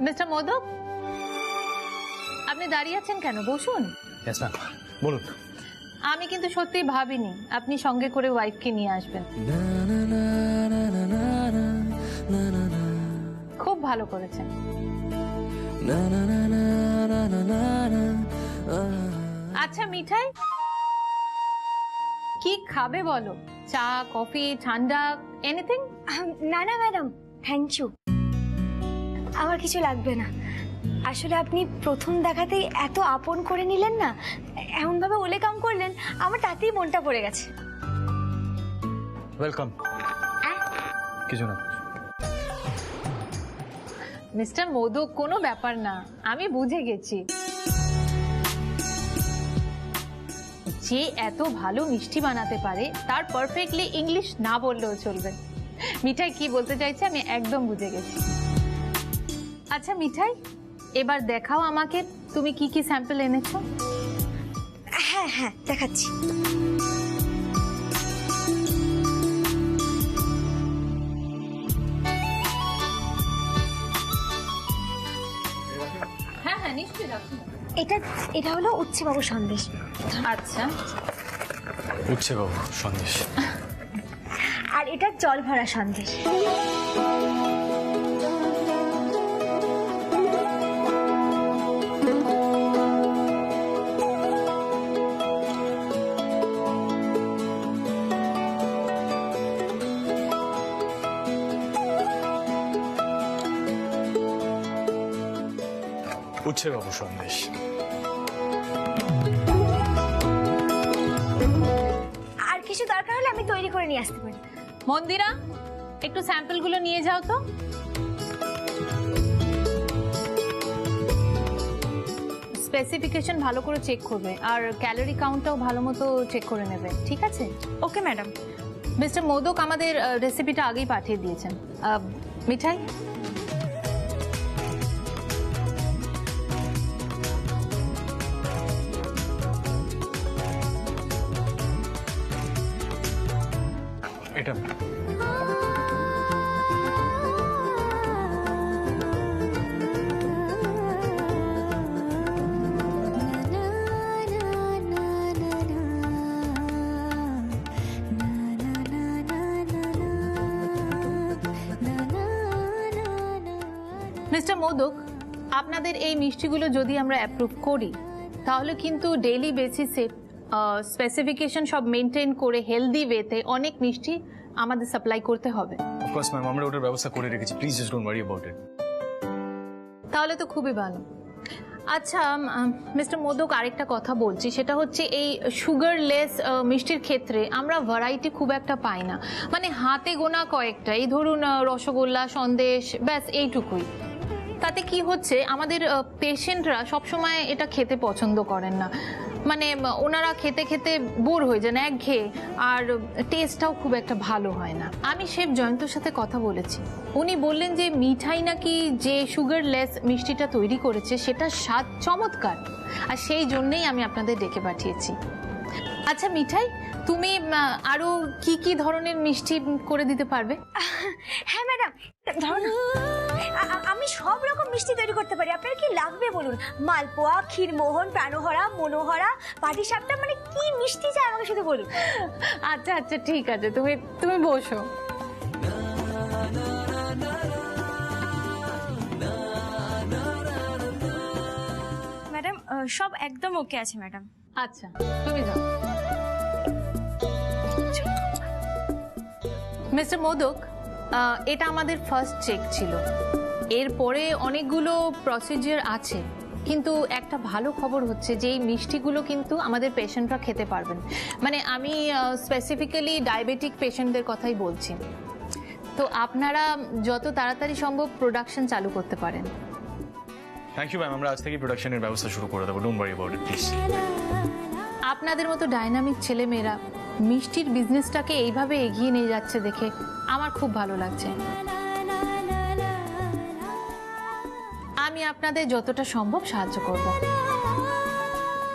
Mister modak, আপনি দাঁড়িয়ে আছেন কেন? বসুন। यस मैम, বলুন। আমি কিন্তু সত্যি ভাবিনি আপনি সঙ্গে করে ওয়াইফকে নিয়ে আসবেন। খুব ভালো করেছেন। আচ্ছা মিঠাই কি খাবে বলো? চা, কফি, ঠান্ডা, এনিথিং? না না ম্যাডাম, থ্যাংক ইউ, আমার কিছু লাগবে না। আসলে আপনি প্রথম দেখাতেই এত আপন করে নিলেন না, এমন ভাবে ওয়েলকাম করলেন, আমার তাতেই মনটা পড়ে গেছে। ওয়েলকাম। কিছু না মিস্টার মোদক, কোনো ব্যাপার না, আমি বুঝে গেছি। যে এত ভালো মিষ্টি বানাতে পারে তার পারফেক্টলি ইংলিশ না বললেও চলবে। মিঠাই কি বলতে চাইছে আমি একদম বুঝে গেছি। আচ্ছা মিঠাই, এবার দেখাও আমাকে তুমি কি কি স্যাম্পল এনেছো। হ্যাঁ হ্যাঁ দেখাচ্ছি। হ্যাঁ হ্যাঁ নিশ্চয়ই রাখুন। এটা হলো উচ্ছেবাবু সন্দেশ। আচ্ছা, উচ্ছে বাবু সন্দেশ। আর এটা জল ভরা সন্দেশ। উচ্ছে বাবু সন্দেশ। আর কিছু দরকার হলে আমি তৈরি করে নিয়ে আসতে পারি। মন্দিরা একটু স্যাম্পল গুলো নিয়ে যাও তো। স্পেসিফিকেশন ভালো করে চেক করবে আর ক্যালোরি কাউন্টটাও ভালো মতো চেক করে নেবে, ঠিক আছে? Okay madam. মিস্টার মোদক আমাদের রেসিপিটা আগেই পাঠিয়ে দিয়েছেন। মিঠাই এটা মিস্টার মোদক, আপনাদের এই মিষ্টিগুলো যদি আমরা অ্যাপ্রুভ করি তাহলে কিন্তু ডেইলি বেসিসে স্পেসিফিকেশন সব মেনটেন করে হেলদি ওয়েতে অনেক মিষ্টি আমাদের সাপ্লাই করতে হবে। অফকোর্স ম্যাম, আমরা ওটার ব্যবস্থা করে রেখেছি, please just don't worry about it. তাহলে তো খুবই ভালো। আচ্ছা মিস্টার মোদক, আরেকটা কথা বলছি, সেটা হচ্ছে এই সুগারলেস মিষ্টির ক্ষেত্রে আমরা ভ্যারাইটি খুব একটা পাই না, মানে হাতে গোনা কয়েকটা, এই ধরুন রসগোল্লা, সন্দেশ, ব্যাস এইটুকুই। তাতে কি হচ্ছে, আমাদের পেশেন্টরা সবসময় এটা খেতে পছন্দ করেন না, মানে ওনারা খেতে খেতে বোর হয়ে যান, একঘেয়ে, আর টেস্টটাও খুব একটা ভালো হয় না। আমি শেফ জয়ন্তর সাথে কথা বলেছি, উনি বললেন যে মিঠাই নাকি যে সুগারলেস মিষ্টিটা তৈরি করেছে সেটা স্বাদ চমৎকার, আর সেই জন্যই আমি আপনাদের ডেকে পাঠিয়েছি। আচ্ছা মিঠাই, তুমি আরো কি কি ধরনের মিষ্টি করে দিতে পারবে? হ্যাঁ ম্যাডাম, ধরুন আমি সব রকম মিষ্টি তৈরি করতে পারি। আপনার কি লাগবে বলুন? মালপোয়া, ক্ষীরমোহন, প্রাণহরা, মনোহরা, পাটিসাপটা, মানে কি মিষ্টি চাই আমাকে শুধু বলুন। আচ্ছা আচ্ছা ঠিক আছে, তুমি বসো। ম্যাডাম সব একদম ওকে আছে ম্যাডাম। আচ্ছা তুমি যাও। মিস্টার মোদক, এটা আমাদের ফার্স্ট চেক ছিল, এরপরে অনেকগুলো প্রসিজিওর আছে, কিন্তু একটা ভালো খবর হচ্ছে যে এই মিষ্টিগুলো কিন্তু আমাদের পেশেন্টরা খেতে পারবেন, মানে আমি স্পেসিফিক্যালি ডায়াবেটিক পেশেন্টদের কথাই বলছি। তো আপনারা যত তাড়াতাড়ি সম্ভব প্রোডাকশন চালু করতে পারেন। থ্যাংক ইউ ম্যাম, আমরা আজ থেকে প্রোডাকশনের ব্যবস্থা শুরু করে দেবো, don't worry about it please. আপনাদের মতো ডাইনামিক ছেলেমেয়েরা মিষ্টির বিজনেসটাকে এইভাবে এগিয়ে নিয়ে যাচ্ছে দেখে আমার খুব ভালো লাগছে। আমি আপনাদের যতটা সম্ভব সাহায্য করব।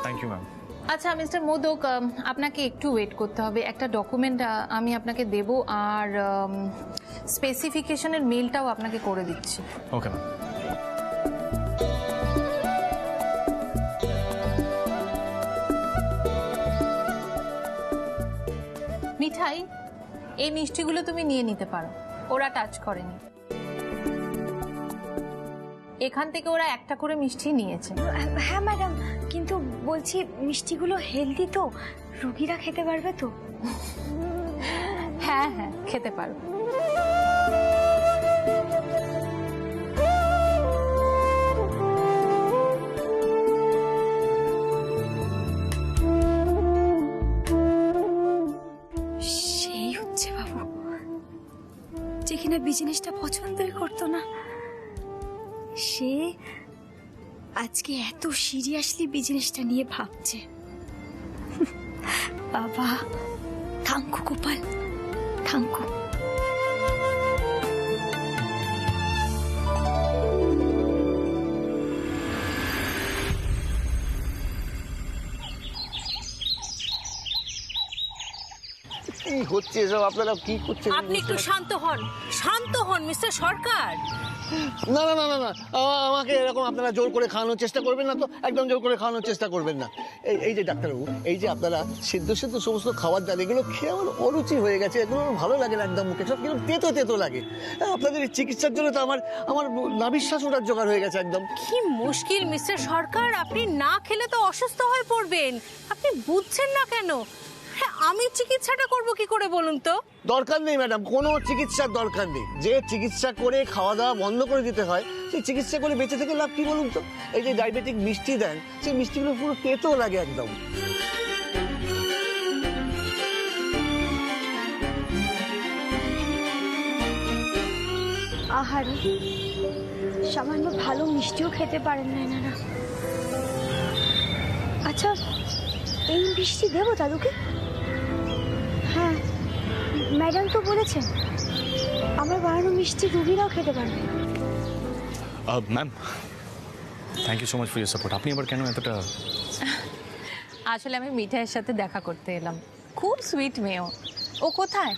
Thank you ma'am. আচ্ছা মিস্টার মোদক, আপনাকে একটু ওয়েট করতে হবে, একটা ডকুমেন্ট আমি আপনাকে দেব, আর স্পেসিফিকেশনের মেলটাও আপনাকে করে দিচ্ছি। Okay ma'am. মিঠাই, এই মিষ্টিগুলো তুমি নিয়ে নিতে পারো, ওরা টাচ করেনি। এখান থেকে ওরা একটা করে মিষ্টি নিয়েছে। হ্যাঁ ম্যাডাম, কিন্তু বলছি মিষ্টিগুলো হেলদি তো, রোগীরা খেতে পারবে তো? হ্যাঁ হ্যাঁ, খেতে পারো। সেই হচ্ছে বাবু, যে কিনা বিজনেসটা পছন্দই করতো না, সে আজকে এত সিরিয়াসলি বিজনেসটা নিয়ে ভাবছে। বাবা, থাঙ্কু গোপাল, থাঙ্কু। কি হচ্ছে এসব? আপনারা কি করছেন? আপনি একটু শান্ত হন মিস্টার সরকার। না না না না না, আমাকে এরকম আপনারা জোর করে খাওয়ানোর চেষ্টা করবেন না তো, একদম জোর করে খাওয়ানোর চেষ্টা করবেন না। এই যে ডাক্তারবাবু, এই যে আপনারা সিদ্ধ সিদ্ধ সমস্ত খাবার দেন, এগুলো খেয়ে আমার অরুচি হয়ে গেছে, এগুলো আমার ভালো লাগে না একদম, মুখে সব কিন্তু তেতো তেতো লাগে। আপনাদের এই চিকিৎসার জন্য তো আমার নাভিশ্বাস ওঠার জোগাড় হয়ে গেছে একদম। কি মুশকিল মিস্টার সরকার, আপনি না খেলে তো অসুস্থ হয়ে পড়বেন, আপনি বুঝছেন না কেন? হ্যাঁ, আমি চিকিৎসাটা করব কি করে বলুন তো? দরকার নেই ম্যাডাম, কোনো চিকিৎসার দরকার নেই। যে চিকিৎসা করে খাওয়া দাওয়া বন্ধ করে দিতে হয়, সেই চিকিৎসা করে বেঁচে থেকে লাভ কি বলুন তো? এই যে ডায়াবেটিক মিষ্টি দেন, সেই মিষ্টিগুলো পুরো তেতো লাগে একদম। আহারে, সামান্য ভালো মিষ্টিও খেতে পারেন না এনারা। আচ্ছা, এই মিষ্টি দেবো দাদুকে? হ্যাঁ, ম্যাডাম তো বলেছেন আমার বানানো মিষ্টি রুগীরাও খেতে পারবে। Ma'am, thank you so much for your support. আপনি আবার কেন এতটা? আসলে আমি মিঠাইয়ের সাথে দেখা করতে এলাম, খুব সুইট মেয়ে ও। ও কোথায়?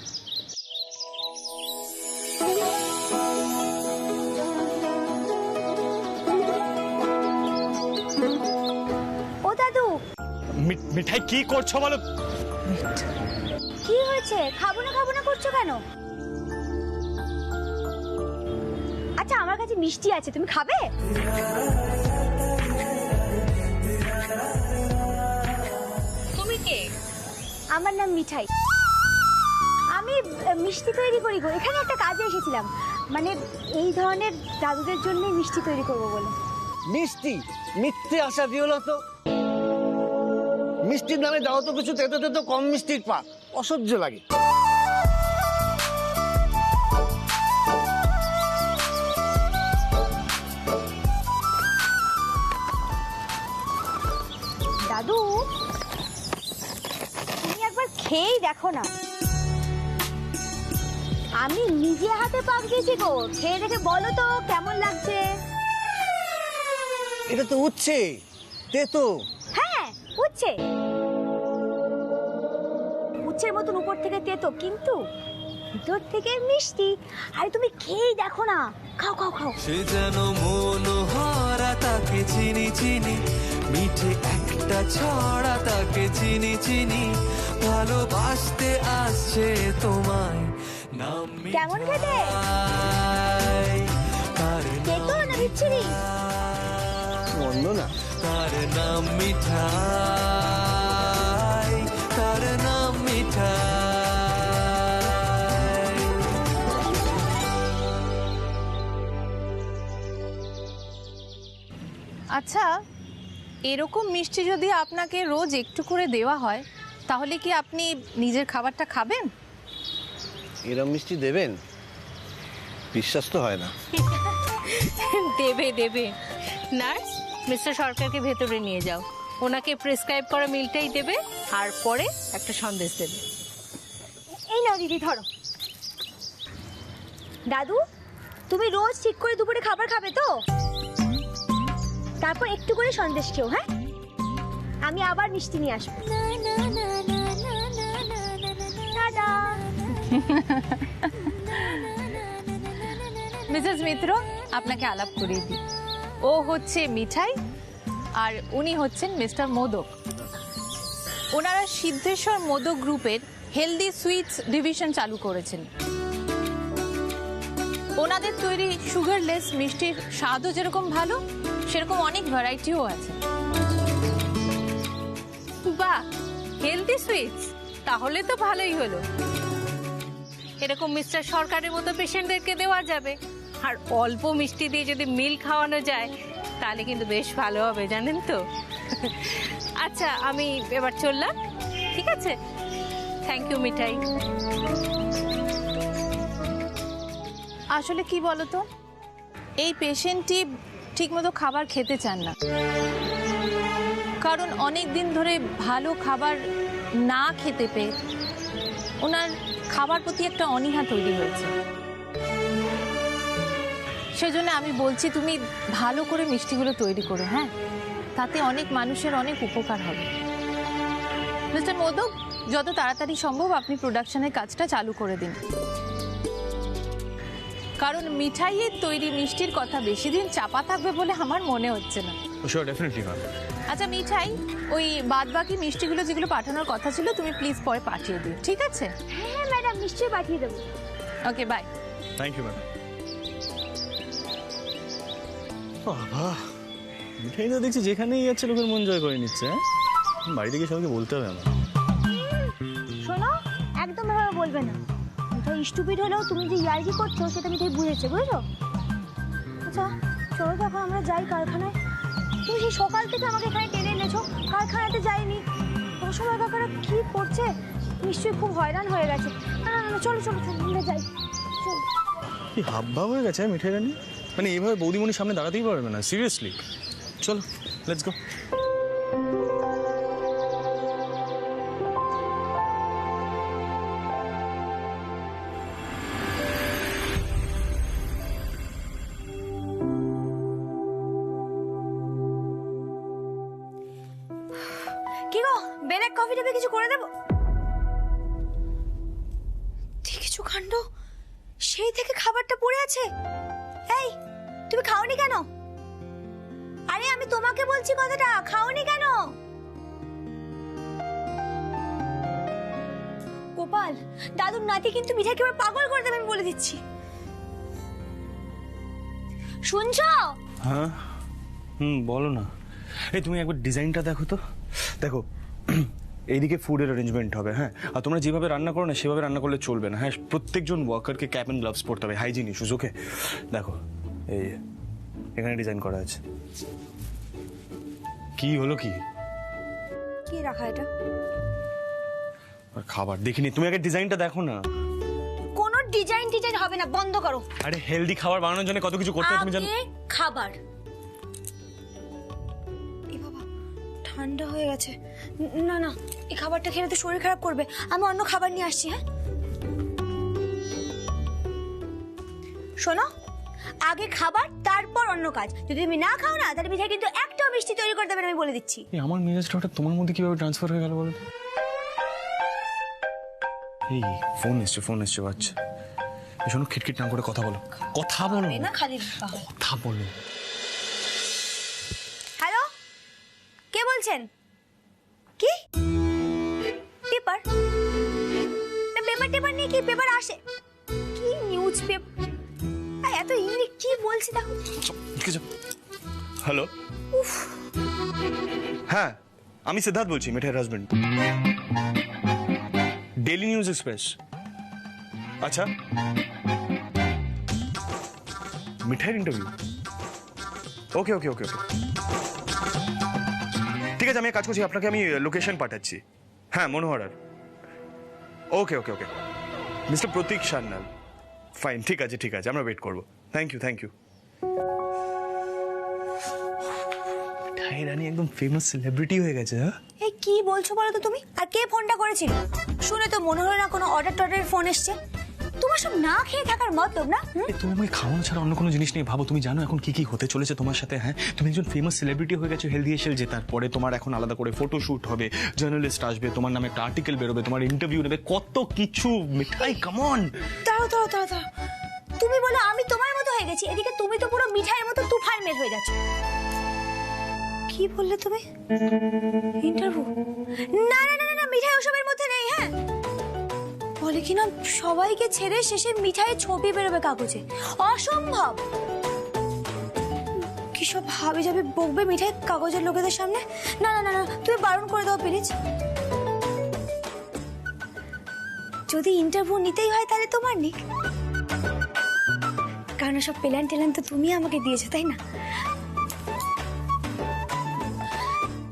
ও দাদু, মিঠাই কি করছো বলো? কি হয়েছে? খাবো না করছো কেন? আচ্ছা, আমার কাছে মিষ্টি আছে, তুমি খাবে? তুমি কে? আমার নাম মিঠাই, আমি মিষ্টি তৈরি করি গো। এখানে একটা কাজে এসেছিলাম, মানে এই ধরনের দাদুদের জন্য মিষ্টি তৈরি করবো বলে। মিষ্টি? মিথ্যে আশা দিও না তো। মিষ্টির নামে দাও তো কিছু তেতো তেতো কম মিষ্টির পাক, অসহ্য লাগে। দাদু, তুমি একবার খেয়েই দেখো না, আমি নিজে হাতে পাক দিয়েছি গো। খেয়ে দেখে বলো তো কেমন লাগছে। এটা তো উচ্ছে, তেতো। হ্যাঁ, উচ্ছে, উচ্ছের মতন উপর থেকে তেতো, কিন্তু ভিতর থেকে মিষ্টি। আরে তুমি খেয়েই দেখো না, খাও খাও খাও। সে যেন মনোহরা, তাকে চিনি চিনি, মিঠে একটা ছড়া, তাকে চিনি চিনি, ভালোবাসতে আসছে তোমায়, নাম কেমন খেতে? তার তেতো না বিচ্ছিরি? মন্দ না। তার নাম মিঠাই, তার নাম মিঠাই। আচ্ছা, এরকম মিষ্টি যদি আপনাকে রোজ একটু করে দেওয়া হয়, তাহলে কি আপনি নিজের খাবারটা খাবেন? এরম মিষ্টি দেবেন? বিশ্বাস তো হয় না। দেবে। নার্স, মিস্টার সরকারকে ভেতরে নিয়ে যাও, ওনাকে প্রেসক্রাইব করা মিলটাই দেবে, আর পরে একটা সন্দেশ দেবে। এই নাও দিদি, ধরো। দাদু, তুমি রোজ ঠিক করে দুপুরে খাবার খাবে তো? তারপর একটু করে সন্দেশ খেও। হ্যাঁ, আমি আবার মিষ্টি নিয়ে আসবো। টাটা। মিসেস মিত্র, আপনাকে আলাপ করিয়ে দিই। ও হচ্ছে মিঠাই, আর উনি হচ্ছেন মিস্টার মোদক। ওনারা সিদ্ধেশ্বর মোদক গ্রুপের হেলদি সুইটস ডিভিশন চালু করেছেন। ওনাদের তৈরি সুগারলেস মিষ্টির স্বাদও যেরকম ভালো, সেরকম অনেক ভ্যারাইটিও আছে। বাহ, হেলদি সুইটস, তাহলে তো ভালোই হলো। এরকম মিস্টার সরকারের মতো পেশেন্টদেরকে দেওয়া যাবে। আর অল্প মিষ্টি দিয়ে যদি মিল খাওয়ানো যায় তাহলে কিন্তু বেশ ভালো হবে, জানেন তো। আচ্ছা, আমি এবার চললাম, ঠিক আছে? থ্যাংক ইউ মিঠাই। আসলে কি বলতো, এই পেশেন্টটি ঠিকমতো খাবার খেতে চান না, কারণ অনেক দিন ধরে ভালো খাবার না খেতে পেয়ে ওনার খাবার প্রতি একটা অনীহা তৈরি হয়েছে। সেজন্য আমি বলছি তুমি ভালো করে মিষ্টিগুলো তৈরি করো, হ্যাঁ, তাতে অনেক মানুষের অনেক উপকার হবে। মিস্টার মোদক, যত তাড়াতাড়ি সম্ভব আপনি প্রোডাকশনের কাজটা চালু করে দিন, কারণ মিঠাইয়ের তৈরি মিষ্টির কথা বেশি দিন চাপা থাকবে বলে আমার মনে হচ্ছে না। Sure, definitely ma'am. আচ্ছা মিঠাই, ওই বাদবাকি মিষ্টিগুলো যেগুলো পাঠানোর কথা ছিল তুমি প্লিজ পরে পাঠিয়ে দিও, ঠিক আছে? হ্যাঁ ম্যাডাম, নিশ্চয়ই পাঠিয়ে দেবো। Okay, bye. Thank you ma'am. বাবা, মিঠাই তো দেখছি যেখানেই যাচ্ছে লোকের মন জয় করে নিচ্ছে। হ্যাঁ, বাড়িতে গিয়ে সবাইকে বলতে হবে আমার। শোনো, একদম এভাবে বলবে না। মিঠাই স্টুপিড হলেও তুমি যে ইয়ার্কি করছো সেটা মিঠাই বুঝেছে, বুঝলো? আচ্ছা চলো তো এখন আমরা যাই কারখানায়। তুমি সেই সকাল থেকে আমাকে এখানে টেনে এনেছো, কারখানাতে যাইনি। অসময় কাকারা কি করছে, নিশ্চয়ই খুব হয়রান হয়ে গেছে। না না না, চলো চলো চলো, আমরা যাই, চলো। কি হাবভাব হয়ে গেছে মিঠাই রানী, মানে এইভাবে বৌদিমণির সামনে দাঁড়াতেই পারবে না, সিরিয়াসলি। চলো, লেটস গো। কি গো, বেলেক কফি টফি কিছু করে দেবো? কিছু কাণ্ড, সেই থেকে খাবারটা পড়ে আছে। এই, তুমি খাওনি কেন? আরে আমি তোমাকে বলছি কথাটা, খাওনি কেন? গোপাল, দাদুর নাতি কিন্তু মিঠাইকে এবার পাগল করে দেবে, আমি বলে দিচ্ছি। শুনছো? হ্যাঁ, বলো না। এই তুমি একবার ডিজাইনটা দেখো তো। দেখো, এইদিকে ফুডের অ্যারেঞ্জমেন্ট হবে, হ্যাঁ, আর তোমরা যেভাবে রান্না করো না সেভাবে রান্না করলে চলবে না। হ্যাঁ, প্রত্যেকজন ওয়ার্কারকে ক্যাপ অ্যান্ড গ্লাভস পরতে হবে, হাইজিন ইস্যুস। ওকে, দেখো এই এখানে ডিজাইন করা আছে। কি হলো, কি কি রাখা এটা? আর খাবার দেখিনি, তুমি আগে ডিজাইনটা দেখো না। কোনো ডিজাইন ডিজাইন হবে না, বন্ধ করো। আরে হেলদি খাবার বানানোর জন্য কত কিছু করতে হয় তুমি জানো। আগে খাবার। এ বাবা, ঠান্ডা হয়ে গেছে। না না, এই খাবারটা খেলে তো শরীর খারাপ করবে। আমি অন্য খাবার নিয়ে আসছি। হ্যাঁ শোনো, আগে খাবার তারপর অন্য কাজ। যদি তুমি না খাও না তাহলে মিঠাই কিন্তু একটাও মিষ্টি তৈরি করতে পারবে না, আমি বলে দিচ্ছি। এই আমার মেজাজটা হঠাৎ তোমার মধ্যে কিভাবে ট্রান্সফার হয়ে গেল বলো। এই ফোন এসছে বাচ্চা। শোনো, খিটখিট না করে কথা বলো, কথা বলো না খালি কথা বলো। হ্যালো, কে বলছেন? কি পেপার? পেপার টেপার নিয়ে কি পেপার আসে? কি নিউজ পেপার? এত ইংলিশ কি বলছি দেখো। হ্যালো, হ্যাঁ আমি সিদ্ধার্থ বলছি, মিঠাইয়ের হাজবেন্ড। Daily news express. আচ্ছা, মিঠাইয়ের ইন্টারভিউ। ওকে ওকে ওকে ওকে, ঠিক আছে, আমি এক কাজ করছি, আপনাকে আমি লোকেশন পাঠাচ্ছি। হ্যাঁ, মনোহরার। Okay okay okay, mister Prateek Sanyal. Fine, ঠিক আছে ঠিক আছে, আমরা ওয়েট করবো। Thank you thank you. Mithai Rani একদম ফেমাস সেলিব্রিটি হয়ে গেছে। হ্যাঁ, এই কি বলছো বলো তো তুমি? আর কে ফোনটা করেছিল? শুনে তো মনে হলো না কোনো অর্ডার টর্ডারের ফোন এসছে। তোমার সব না খেয়ে থাকার মতলব না? তুমি আমাকে খাওয়ানো ছাড়া অন্য কোনো জিনিস নেই। ভাবো, তুমি জানো এখন কি কি হতে চলেছে তোমার সাথে। হ্যাঁ, তুমি একজন ফেমাস সেলিব্রিটি হয়ে গেছো হেলদি এশেল জেতার পরে। তোমার এখন আলাদা করে ফটোশুট হবে, জার্নালিস্ট আসবে, তোমার নামে একটা আর্টিকেল বেরোবে, তোমার ইন্টারভিউ নেবে, কত কিছু। মিঠাই কাম অন। দাঁড়াও দাঁড়াও দাঁড়াও দাঁড়াও, তুমি বলো আমি তোমার মতো হয়ে গেছি, এদিকে তুমি তো পুরো মিঠাইয়ের মতো তুফান মেল হয়ে যাচ্ছ। কি বললে তুমি? ইন্টারভিউ? না না না না, মিঠাই ওসবের মধ্যে নেই। হ্যাঁ, বলে কিনা সবাইকে ছেড়ে শেষে মিঠাইয়ের ছবি বেরোবে কাগজে। অসম্ভব। কি সব ভাবে যাবে বকবে মিঠাই কাগজের লোকেদের সামনে। না না না না, তুমি বারণ করে দাও প্লিজ। যদি ইন্টারভিউ নিতেই হয় তাহলে তোমার নিক, কারণ সব প্ল্যান টেলান তো তুমি আমাকে দিয়েছো, তাই না?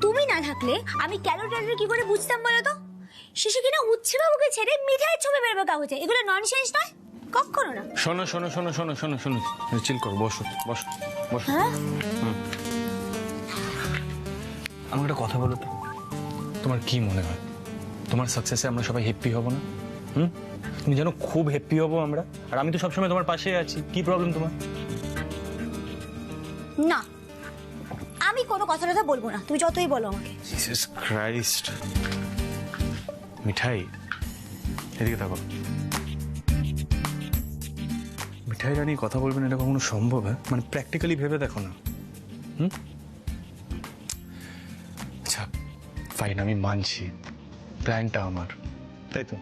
তুমি না থাকলে আমি ক্যালোরিটার কি করে বুঝতাম বলো তো? শেষে কিনা উচ্ছে বাবুকে ছেড়ে মিঠাইয়ের ছবি বেরোবে কাগজে। এগুলো ননসেন্স নয়, কখনো না। শোনো শোনো শোনো শোনো শোনো শোনো, চিল করো, বসো বসো বসো। হ্যাঁ, আমাকে একটা কথা বলো তো, তোমার কি মনে হয় তোমার সাকসেসে আমরা সবাই হ্যাপি হব না? তুমি জানো খুব হ্যাপি হব আমরা, আর আমি তো সবসময় তোমার পাশে আছি। কি প্রবলেম তোমার? না আমি কোনো কথা টথা বলবো না, তুমি যতই বলো আমাকে। Jesus Christ. মিঠাই, এদিকে থাকো। মিঠাই রানী কথা বলবেন, এটা কখনো সম্ভব? হ্যাঁ, মানে প্র্যাকটিক্যালি ভেবে দেখো না। আচ্ছা ফাইন, আমি মানছি প্ল্যানটা আমার, তাই তো,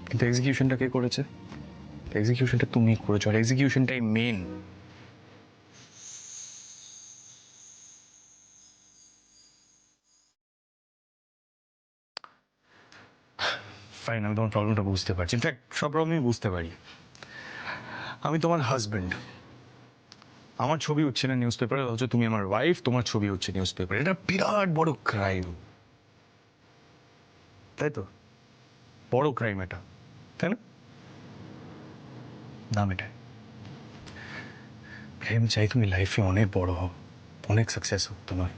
কিন্তু এক্সিকিউশনটা কে করেছে? এক্সিকিউশনটা তুমি করেছো, আর এক্সিকিউশনটাই মেন। ফাইন, আমি তোমার প্রবলেমটা বুঝতে পারছি। ইনফ্যাক্ট সব প্রবলেমই বুঝতে পারি। আমি তোমার হাজবেন্ড, আমার ছবি হচ্ছে না নিউজ পেপারে, অথচ তুমি আমার ওয়াইফ, তোমার ছবি হচ্ছে নিউজ পেপারে। এটা বিরাট বড় ক্রাইম, তাই তো? বড় ক্রাইম এটা, তাই না? না মেটাই, প্রেম চাই তুমি লাইফে অনেক বড় হও, অনেক সাকসেস হোক তোমার।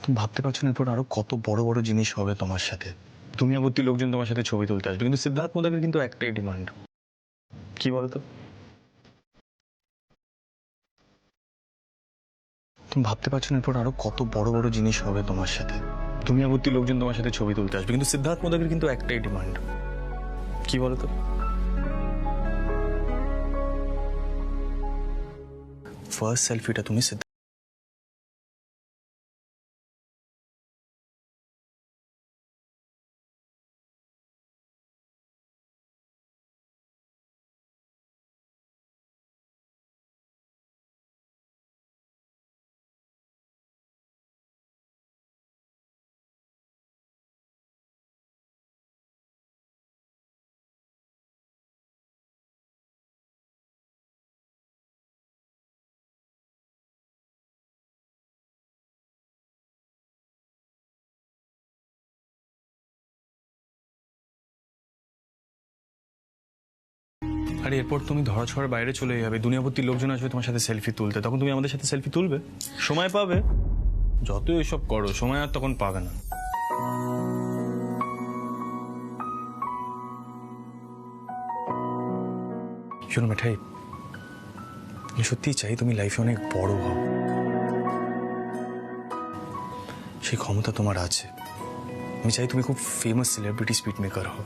তুমি ভাবতে পারছো না এরপর আরো কত বড় বড় জিনিস হবে তোমার সাথে। দুনিয়াভর্তি লোকজন তোমার সাথে ছবি তুলতে আসবে, কিন্তু সিদ্ধার্থ মোদাকের কিন্তু একটাই ডিমান্ড। কি বলতো? তুমি ভাবতে পারছো না এরপর আরো কত বড় বড় জিনিস হবে তোমার সাথে। দুনিয়াভর্তি লোকজন তোমার সাথে ছবি তুলতে আসবে, কিন্তু সিদ্ধার্থ মোদাকের কিন্তু একটাই ডিমান্ড। কি বলতো? ফার্স্ট সেলফিটা তুমি সিদ্ধার্থ আর এরপর তুমি ধরাছোঁয়ার বাইরে চলে যাবে, দুনিয়াভর্তি লোকজন আসবে তোমার সাথে সেলফি তুলতে, তখন তুমি আমাদের সাথে সেলফি তুলবে? সময় পাবে? যতই এসব করো সময় আর তখন পাবে না। শোনো মিঠাই, আমি সত্যিই চাই তুমি লাইফে অনেক বড় হও, সেই ক্ষমতা তোমার আছে। আমি চাই তুমি খুব ফেমাস সেলিব্রিটি স্পিড মেকার হও।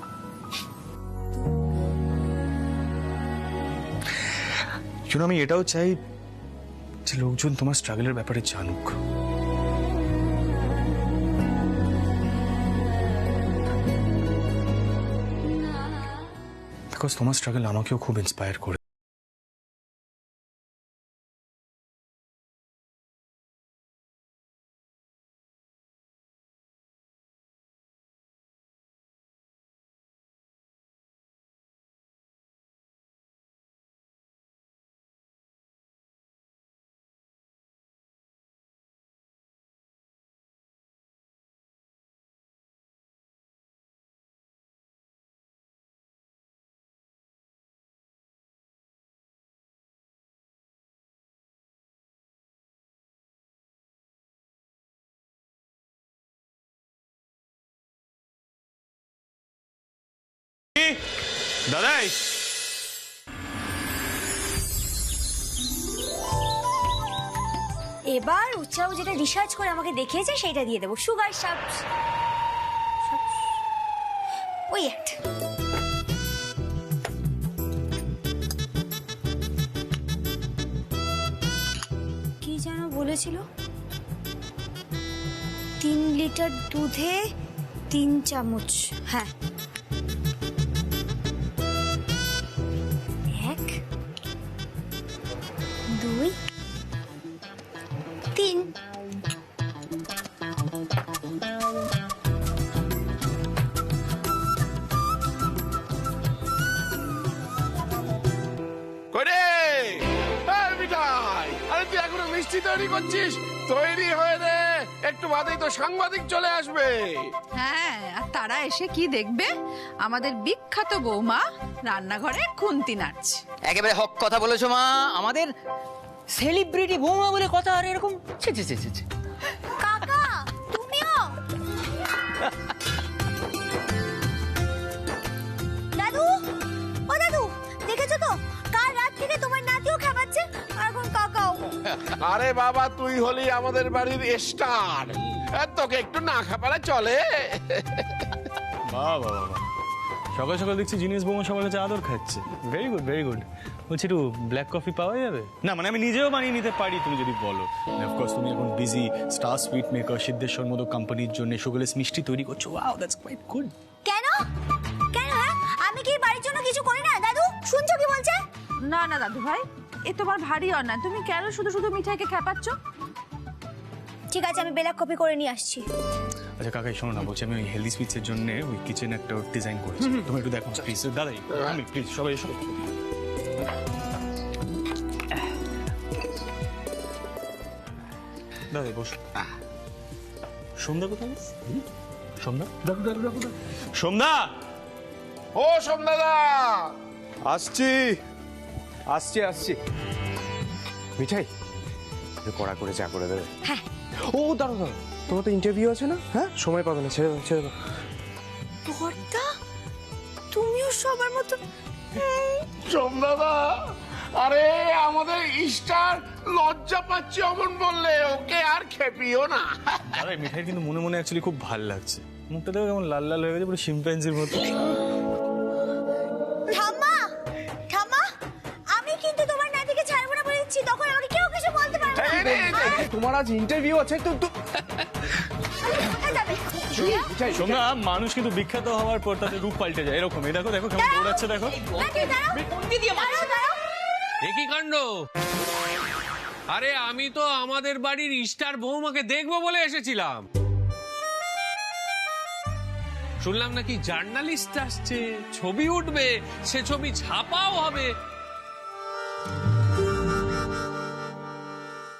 আমি এটাও চাই যে লোকজন তোমার স্ট্রাগলের ব্যাপারে জানুক। বিকজ তোমার স্ট্রাগল আমাকেও খুব ইন্সপায়ার করে। দাদাই, এবার উচ্চাও যেটা রিসার্চ করে আমাকে দেখিয়েছে সেটা দিয়ে দেবো। সুগার সাপ ওই একটা। কি যেন বলেছিল? 3 লিটার দুধে 3 চামচ। হ্যাঁ 3। করে এই মিঠাই, আরে তুই এখনো মিষ্টি তৈরি করছিস? তৈরি হয়ে রে, একটু বাদেই তো সাংবাদিক চলে আসবে। হ্যাঁ, আর তারা এসে কি দেখবে? আমাদের বিখ্যাত বৌমা রান্নাঘরে খুন্তি নাড়ছে। একেবারে হক কথা বলেছো মা, আমাদের সেলিব্রিটি বৌমা বলে কথা। আর এরকম ছি ছি ছি ছি ছি। কাকা তুমিও? দাদু, ও দাদু, দেখেছো তো কাল রাত থেকে তোমার নাতিও খাবাচ্ছে আর এখন কাকাও। আরে বাবা, তুই হলি আমাদের বাড়ির স্টার, তোকে একটু না খাপালে চলে? বাহ বাহ বাহ, সকাল সকাল দেখছি জিনিস বৌমা সবার কাছে আদর খাচ্ছে। Very good, very good. বলছি একটু ব্ল্যাক কফি পাওয়া যাবে? না মানে আমি নিজেও বানিয়ে নিতে পারি, তুমি যদি বলো। অফকোর্স তুমি এখন busy star sweet maker Siddheshwar Modak কোম্পানির জন্য সুগারলেস মিষ্টি তৈরি করছো। Wow, that's quite good. কেন কেন? হ্যাঁ, আমি কি বাড়ির জন্য কিছু করি না? দাদু শুনছো কি বলছে? না না দাদু ভাই, এ তোমার ভারী অন্যায়। তুমি কেন শুধু শুধু মিঠাইকে খেপাচ্ছ? ঠিক আছে, আমি ব্ল্যাক কপি করে নিয়ে আসছি। আচ্ছা কাকাই শোনো না, বলছি আমি ওই হেলদি সুইটস এর জন্য ওই কিচেন একটা ডিজাইন করেছি, তুমি একটু দেখো প্লিজ। দাদাই আমি প্লিজ, সবাই এসো। দাদাই বসো। সন্ধ্যা কোথায়? সন্ধ্যা, দেখো দেখো দেখো দেখো। সন্ধ্যা! ও সোমদাদা, আসছি আসছি আসছি। মিঠাই কড়া করে চা করে দেবে? হ্যাঁ। ও দাঁড়ো দাঁড়ো, তোমার তো ইন্টারভিউ আছে না? হ্যাঁ, সময় পাবে না, ছেড়ে দাও ছেড়ে দাও। বর্দা, তুমিও সবার মতো। সোমদাদা, আরে আমাদের স্টার লজ্জা পাচ্ছে অমন বললে, ওকে আর খেপিও না। দাদা মিঠাই কিন্তু মনে মনে অ্যাকচুয়ালি খুব ভালো লাগছে। মুখটা দেখো কেমন লাল লাল হয়ে গেছে, পুরো শিম্প্যাঞ্জির মতো। ঠাম্মা, ঠাম্মা, আমি কিন্তু তোমার নাতিকে ছাড়বো না বলে দিচ্ছি, তখন আমাকে কেউ কিছু বলতে পারবে না। তোমার আজ ইন্টারভিউ আছে তো। কোথায় যাবে? সন্ধ্যা, মানুষ কিন্তু বিখ্যাত হওয়ার পর তাদের রূপ পাল্টে যায়। এরকম এই দেখো দেখো কেমন দৌড়াচ্ছে দেখো। নাতি, দাঁড়াও। দাঁড়াও, দাঁড়াও। এ কি কাণ্ড! আরে আমি তো আমাদের বাড়ির স্টার বৌমাকে দেখবো বলে এসেছিলাম। শুনলাম নাকি জার্নালিস্ট আসছে, ছবি উঠবে, সে ছবি ছাপাও হবে।